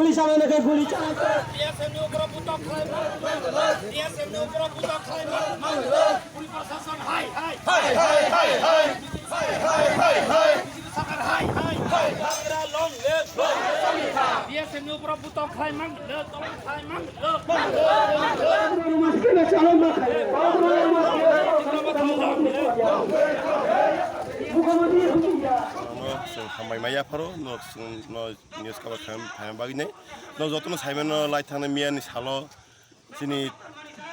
Guli sama nak guli cakap. Dia seni ukra putok khai dia seni ukra putok khai puri prasasan hai sakar hai sakra long le dia seni ukra putok khai mang le tolong khai mang le Masuk nak calon nak. Bukan dia. Sampai maya paro no news cover kham bagi nei no jotno saimeno lai thana miani salo sini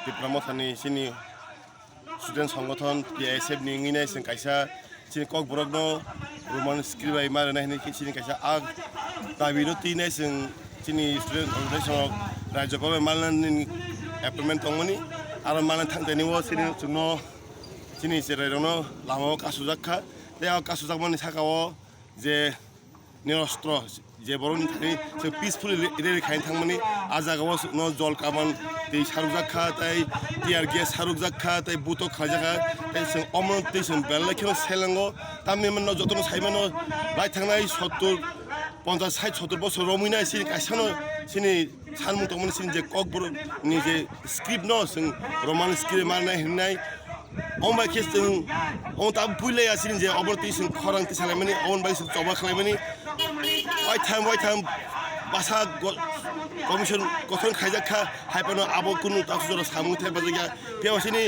diploma thani sini student সংগঠন PSF ningi nei sing kaisa sini kok borogno roman skill bai mar nei sini kaisa ag tabiro ti nei sini student organization rajya ko malan appointment tongoni aro malan thangteni wo sini sererono lamo kasujakha dea kasujakmani sakao যে নিরস্ত্র যে বরণ থাকে সে peacefully ready খাইন থাকমানি আজাগাও ন জল কামান दै সারুক জাখা তাই টিয়ার গ্যাস সারুক জাখা তাই বুতো খাজাখা তাই जों অমন दै जों বেলাখেও সেলাঙ্গ তামনি মন যতন সাইমানো লাই থাংনাই 70 50 60 70 বছর রমিনা সিনি কাইসানো সিনি সানমু তমন সিনি যে ককবর नि যে স্ক্রিপ্ট ন जों রোমান স্ক্রিপ্ট মারনাই হিননাই On by Kistin, on top Pule as in the abortion, current ceremony, owned by some Toba Clemony. White time, Basa Commission, Cotton Khaijak, Hypano, Abokunu, Taxo, Samuta, Bazaga, Piosini,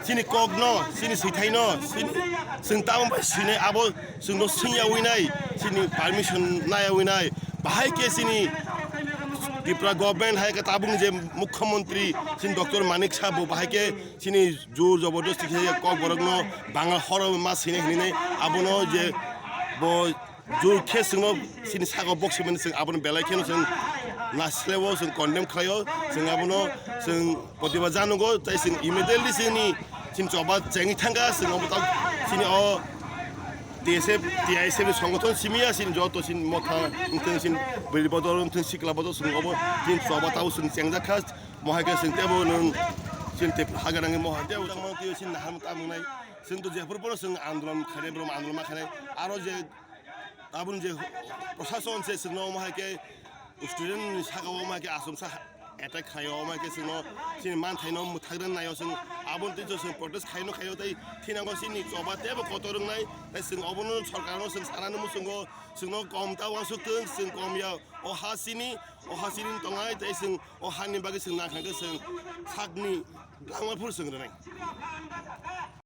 Sini Cogno, Sini Sitano, Sin Town by Sine Abo, Suno Sinia Winai, Sini Permission Naya Winai, Bahake Sini. Dipra government hai ka tabung je mukhyamantri sin Dr. Manik Sabu bahake sini jor jabardasti ke kok borogno bangal horo ma sine hine abono je bo jor khesno sini sago boxmen sing abono belai kheno sing naslewo sing condemn khayo sing abono sing potiba janugo tai sing immediately sin choba chengi thanga sing obo sini o TSF সংগঠন সিমিয়া scene যত সিন মথা ইনতেন সিন বিলবদর ইনতেন সিকলাবদর সিন অব সিন সবাতাও সিন চেংজাখা মহাকে সিন তেবো নং সিন তে হাগারাঙ্গে মহাতে উদাংমা তে সিন নাহাম তামুনাই সিন তো जेफोरबो सिं आंदोलन खाने ब्रम आंदोलन खाने आरो जे आबुन जे प्रशासन से सिन महाके स्टुडेन्ट सागाव महाके आसमसा attack खायो माके सिनो सिन मान थाइनो मुथागरन नायो सिन आबुन ति जों प्रोटेस्ट खाइनो खायो तै थिनांगो सिनि जबातेबो कतरंनाय तै सिन अबनो सरकारनो सिन सारानो मुसुंगो सिनो कम तावा सुतन सिन कमया ओ हासिनि तंगाय तै सिन ओ हानि बागे सिन नाखागो सिन सागनि लांमाफोर सिन रनाय